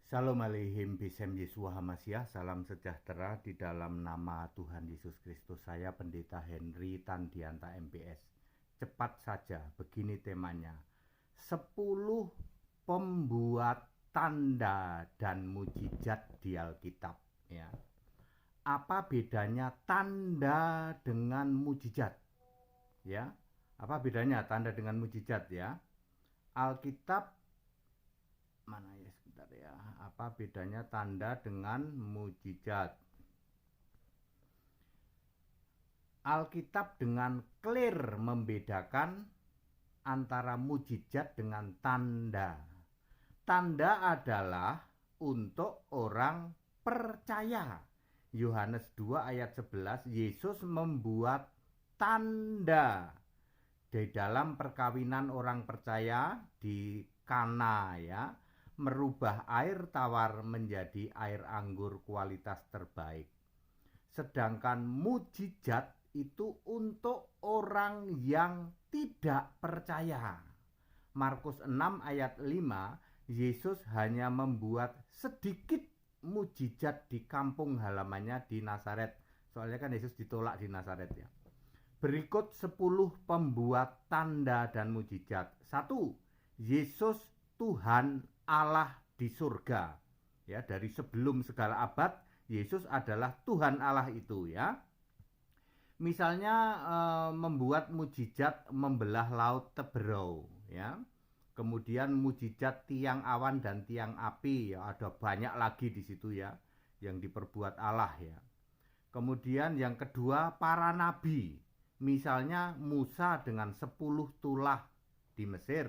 Shalom aleihim bisem Yesua Hamasyah. Salam sejahtera di dalam nama Tuhan Yesus Kristus. Saya Pendeta Henry Tandianta MPS. Cepat saja, begini temanya. 10 pembuat tanda dan mujizat di Alkitab. Ya. Apa bedanya tanda dengan mujizat? Ya. Apa bedanya tanda dengan mujizat ya? Alkitab mana ya, sebentar ya, apa bedanya tanda dengan mujizat? Alkitab dengan clear membedakan antara mujizat dengan tanda. Tanda adalah untuk orang percaya. Yohanes 2 ayat 11, Yesus membuat tanda di dalam perkawinan orang percaya di Kana ya, merubah air tawar menjadi air anggur kualitas terbaik. Sedangkan mujizat itu untuk orang yang tidak percaya. Markus 6 ayat 5, Yesus hanya membuat sedikit mujizat di kampung halamannya di Nazaret. Soalnya kan Yesus ditolak di Nazaret ya. Berikut 10 pembuat tanda dan mujizat. 1. Yesus Tuhan Allah di surga. Ya, dari sebelum segala abad Yesus adalah Tuhan Allah itu ya. Misalnya membuat mujizat membelah laut Teberau ya. Kemudian mujizat tiang awan dan tiang api ya, ada banyak lagi di situ ya yang diperbuat Allah ya. Kemudian yang kedua para nabi. Misalnya Musa dengan 10 tulah di Mesir,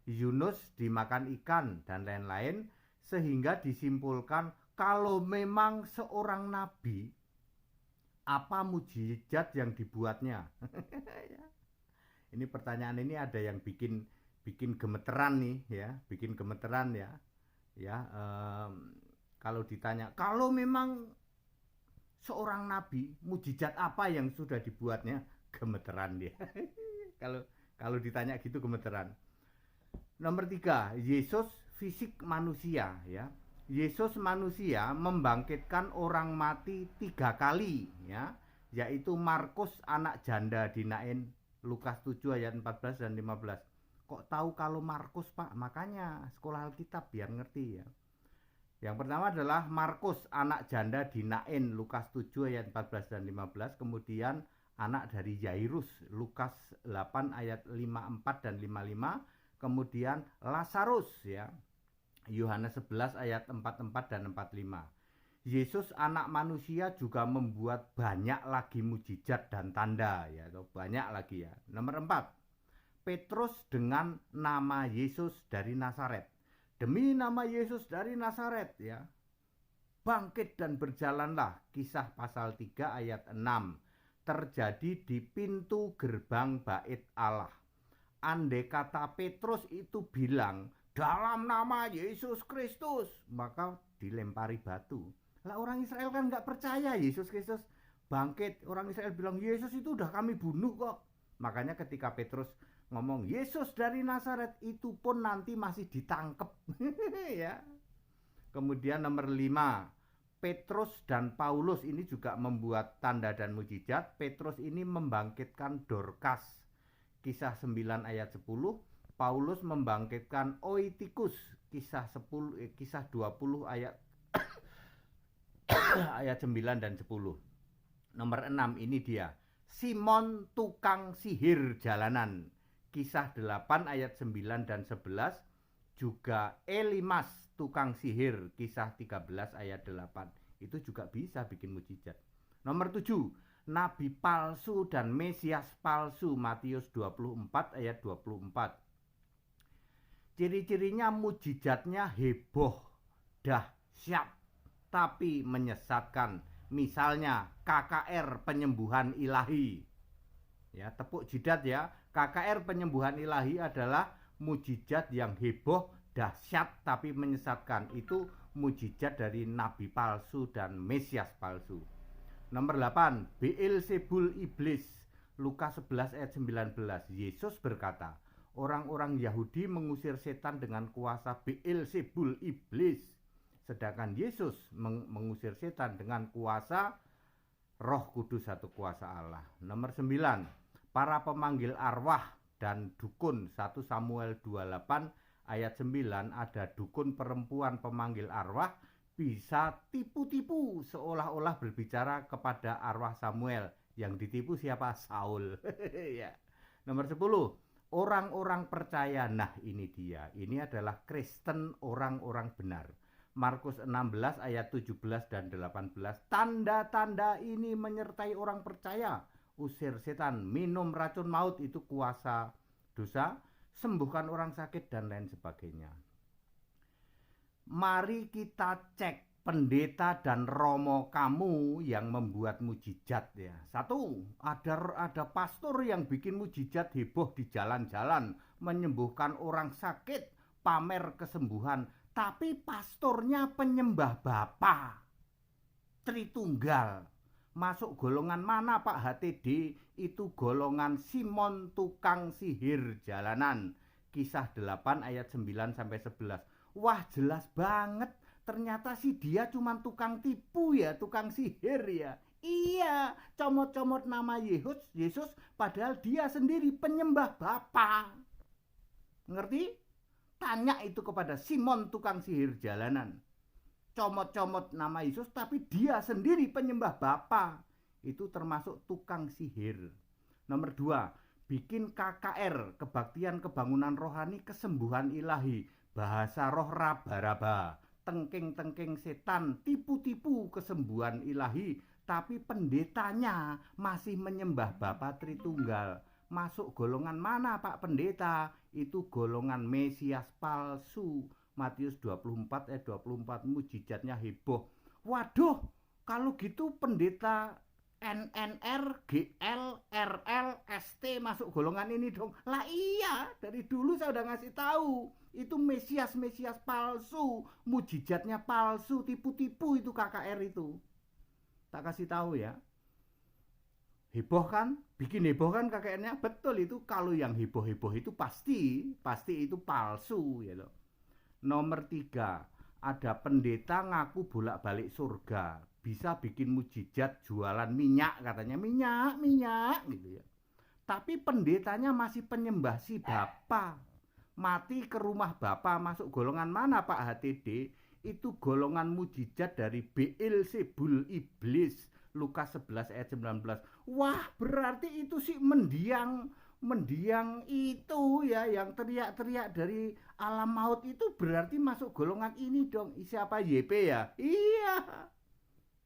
Yunus dimakan ikan dan lain-lain, sehingga disimpulkan kalau memang seorang nabi, apa mujizat yang dibuatnya? Ini pertanyaan ini ada yang bikin gemeteran nih ya, bikin gemeteran ya. Kalau ditanya, kalau memang seorang nabi, mujizat apa yang sudah dibuatnya? Gemeteran dia. Kalau ditanya gitu gemeteran. Nomor 3, Yesus fisik manusia ya. Yesus manusia membangkitkan orang mati 3 kali ya, yaitu Markus anak janda di Nain, Lukas 7 ayat 14 dan 15. Kok tahu kalau Markus, Pak? Makanya sekolah Alkitab biar ngerti ya. Yang pertama adalah Markus anak janda di Nain, Lukas 7 ayat 14 dan 15. Kemudian anak dari Yairus, Lukas 8 ayat 54 dan 55. Kemudian Lazarus ya, Yohanes 11 ayat 44 dan 45. Yesus anak manusia juga membuat banyak lagi mujizat dan tanda ya, banyak lagi ya. Nomor 4, Petrus dengan nama Yesus dari Nazaret. Demi nama Yesus dari Nazaret ya, bangkit dan berjalanlah. Kisah pasal 3 ayat 6. Terjadi di pintu gerbang bait Allah. Andai kata Petrus itu bilang dalam nama Yesus Kristus, maka dilempari batu. Lah orang Israel kan nggak percaya Yesus Kristus bangkit. Orang Israel bilang Yesus itu udah kami bunuh kok. Makanya ketika Petrus ngomong Yesus dari Nazaret, itu pun nanti masih ditangkap. Ya. Kemudian nomor 5, Petrus dan Paulus ini juga membuat tanda dan mujizat. Petrus ini membangkitkan Dorcas, Kisah 9 ayat 10. Paulus membangkitkan Oitikus, Kisah 20 ayat ayat 9 dan 10. Nomor 6 ini dia, Simon tukang sihir jalanan, Kisah 8 ayat 9 dan 11. Juga Elimas tukang sihir, Kisah 13 ayat 8. Itu juga bisa bikin mujizat. Nomor 7, nabi palsu dan Mesias palsu, Matius 24 ayat 24. Ciri-cirinya mujizatnya heboh, dahsyat, tapi menyesatkan. Misalnya KKR penyembuhan ilahi. Ya, tepuk jidat ya. KKR penyembuhan ilahi adalah mujizat yang heboh, dahsyat, tapi menyesatkan. Itu mujizat dari nabi palsu dan Mesias palsu. Nomor 8, Beelzebul iblis, Lukas 11 ayat 19. Yesus berkata, orang-orang Yahudi mengusir setan dengan kuasa Beelzebul iblis. Sedangkan Yesus mengusir setan dengan kuasa Roh Kudus, satu kuasa Allah. Nomor 9, para pemanggil arwah dan dukun. 1 Samuel 28 ayat 9, ada dukun perempuan pemanggil arwah bisa tipu-tipu seolah-olah berbicara kepada arwah Samuel. Yang ditipu siapa? Saul. Ya. Nomor 10, orang-orang percaya. Nah, ini dia. Ini adalah Kristen, orang-orang benar. Markus 16 ayat 17 dan 18. Tanda-tanda ini menyertai orang percaya. Usir setan, minum racun maut, itu kuasa dosa, sembuhkan orang sakit, dan lain sebagainya. Mari kita cek pendeta dan romo kamu yang membuat mujizat ya. 1, ada pastor yang bikin mujizat heboh di jalan-jalan, menyembuhkan orang sakit, pamer kesembuhan. Tapi pastornya penyembah Bapa Tritunggal. Masuk golongan mana Pak HTD? Itu golongan Simon tukang sihir jalanan. Kisah 8 ayat 9 sampai 11. Wah, jelas banget. Ternyata sih dia cuma tukang tipu ya, tukang sihir ya. Iya, comot-comot nama Yesus padahal dia sendiri penyembah Bapa. Ngerti? Tanya itu kepada Simon tukang sihir jalanan. Comot-comot nama Yesus tapi dia sendiri penyembah Bapa. Itu termasuk tukang sihir. Nomor 2, bikin KKR, kebaktian kebangunan rohani kesembuhan ilahi. Bahasa roh raba-raba, tengking-tengking setan, tipu-tipu kesembuhan ilahi. Tapi pendetanya masih menyembah Bapa Tritunggal. Masuk golongan mana Pak Pendeta? Itu golongan Mesias palsu. Matius 24 ayat 24, mujizatnya heboh. Waduh, kalau gitu pendeta NNR, GL, RL, ST masuk golongan ini dong. Lah iya, dari dulu saya udah ngasih tahu. Itu Mesias palsu, mujizatnya palsu, tipu-tipu itu KKR itu. Tak kasih tahu ya. Heboh kan? Bikin heboh kan kakeknya? Betul itu. Kalau yang heboh-heboh itu pasti itu palsu ya loh. Nomor 3, ada pendeta ngaku bolak-balik surga, bisa bikin mujizat jualan minyak, katanya minyak gitu ya. Tapi pendetanya masih penyembah si Bapa. Mati ke rumah Bapa, masuk golongan mana Pak HTD? Itu golongan mujizat dari Beelzebul iblis. Lukas 11 ayat 19. Wah, berarti itu sih mendiang itu ya, yang teriak-teriak dari alam maut itu berarti masuk golongan ini dong. Siapa? YP ya? Iya.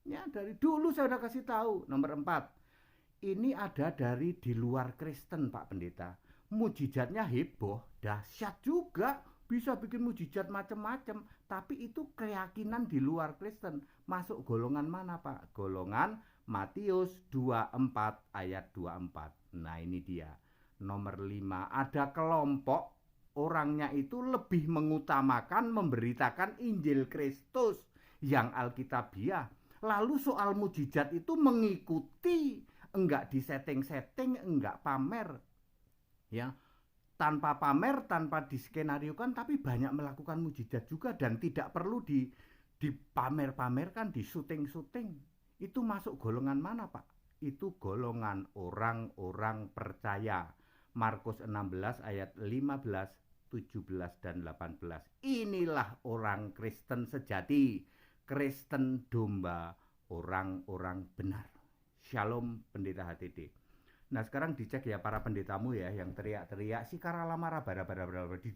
Ya, dari dulu saya udah kasih tahu. Nomor 4, ini ada dari di luar Kristen Pak Pendeta. Mujizatnya heboh, dahsyat juga. Bisa bikin mujizat macam-macam, tapi itu keyakinan di luar Kristen. Masuk golongan mana Pak? Golongan Matius 24 ayat 24. Nah, ini dia. Nomor 5, ada kelompok orangnya itu lebih mengutamakan memberitakan Injil Kristus yang Alkitabiah. Lalu soal mujizat itu mengikuti, enggak disetting-setting, enggak pamer. Ya, tanpa pamer, tanpa diskenariokan, tapi banyak melakukan mujizat juga dan tidak perlu dipamer-pamerkan, disuting-suting. Itu masuk golongan mana Pak? Itu golongan orang-orang percaya. Markus 16 ayat 15, 17 dan 18. Inilah orang Kristen sejati, Kristen domba, orang-orang benar. Shalom Pendeta HTD. Nah, sekarang dicek ya para pendetamu ya yang teriak-teriak si karalamara bara-bara di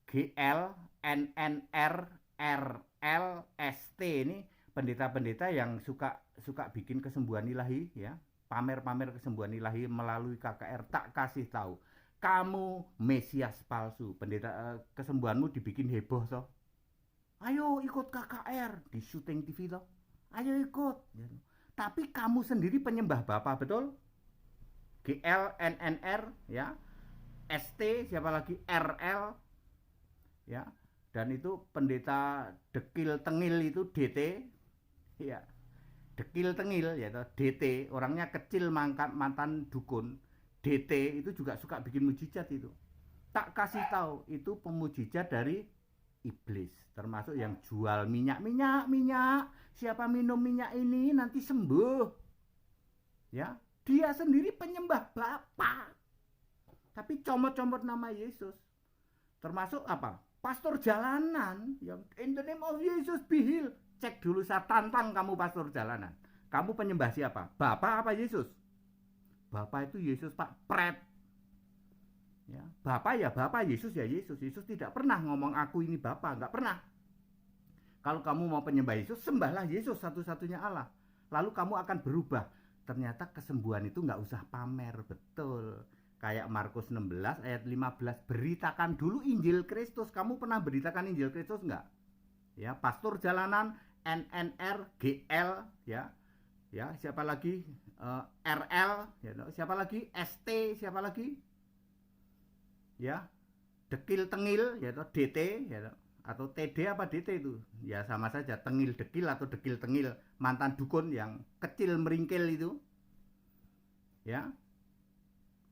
GL, NNR, RL, ST ini pendeta-pendeta yang suka bikin kesembuhan ilahi ya, pamer-pamer kesembuhan ilahi melalui KKR. Tak kasih tahu, kamu Mesias palsu. Pendeta, kesembuhanmu dibikin heboh toh. Ayo ikut KKR di syuting TV toh. Ayo ikut. Tapi kamu sendiri penyembah Bapa, betul? GL, NNR ya, ST, siapa lagi? RL ya. Dan itu pendeta dekil tengil itu DT ya. Dekil tengil ya, DT, orangnya kecil, mantan dukun. DT itu juga suka bikin mujizat itu. Tak kasih tahu, itu pemujizat dari iblis, termasuk yang jual minyak. Siapa minum minyak ini nanti sembuh. Ya, dia sendiri penyembah Bapa. Tapi comot-comot nama Yesus. Termasuk apa? Pastor jalanan yang in the name of Jesus be healed. Cek dulu, saya tantang kamu pastor jalanan. Kamu penyembah siapa? Bapa apa Yesus? Bapa itu Yesus, Pak. Pret. Ya, Bapa ya Bapa, Yesus ya Yesus. Yesus tidak pernah ngomong aku ini Bapa, nggak pernah. Kalau kamu mau penyembah Yesus, sembahlah Yesus satu-satunya Allah. Lalu kamu akan berubah. Ternyata kesembuhan itu nggak usah pamer, betul. Kayak Markus 16 ayat 15, beritakan dulu Injil Kristus. Kamu pernah beritakan Injil Kristus nggak? Ya, pastor jalanan, NNR, GL, ya, siapa lagi? RL, ya, siapa lagi? ST, siapa lagi? Ya, dekil tengil, ya, DT, ya, atau TD apa DT itu? Ya sama saja, tengil dekil atau dekil tengil, mantan dukun yang kecil meringkil itu. Ya,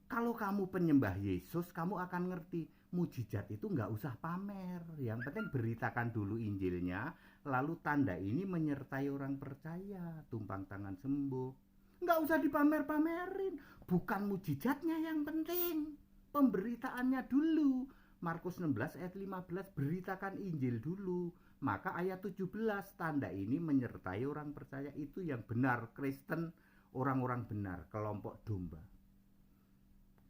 kalau kamu penyembah Yesus, kamu akan ngerti mujizat itu nggak usah pamer. Yang penting beritakan dulu Injilnya, lalu tanda ini menyertai orang percaya, tumpang tangan sembuh. Nggak usah dipamer-pamerin. Bukan mujizatnya yang penting, pemberitaannya dulu. Markus 16 ayat 15, beritakan Injil dulu. Maka ayat 17, tanda ini menyertai orang percaya, itu yang benar, Kristen, orang-orang benar, kelompok domba.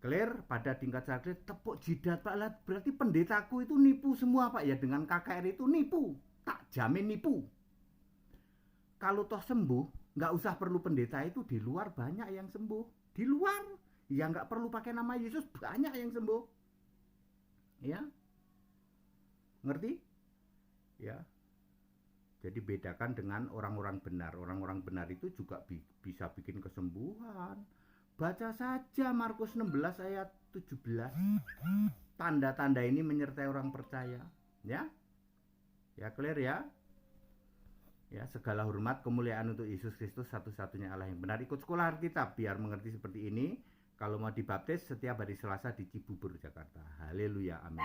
Clear? Pada tingkat sadar, tepuk jidat Pak, lah berarti pendetaku itu nipu semua Pak ya, dengan KKR itu nipu, tak jamin nipu. Kalau toh sembuh, nggak usah perlu pendeta, itu di luar banyak yang sembuh, di luar ya nggak perlu pakai nama Yesus, banyak yang sembuh. Ya, ngerti? Ya, jadi bedakan dengan orang-orang benar. Orang-orang benar itu juga bisa bikin kesembuhan. Baca saja Markus 16 ayat 17. Tanda-tanda ini menyertai orang percaya. Ya, ya clear ya. Ya, segala hormat kemuliaan untuk Yesus Kristus, satu-satunya Allah yang benar. Ikut sekolah Alkitab biar mengerti seperti ini. Kalau mau dibaptis setiap hari Selasa di Cibubur, Jakarta. Haleluya, amin.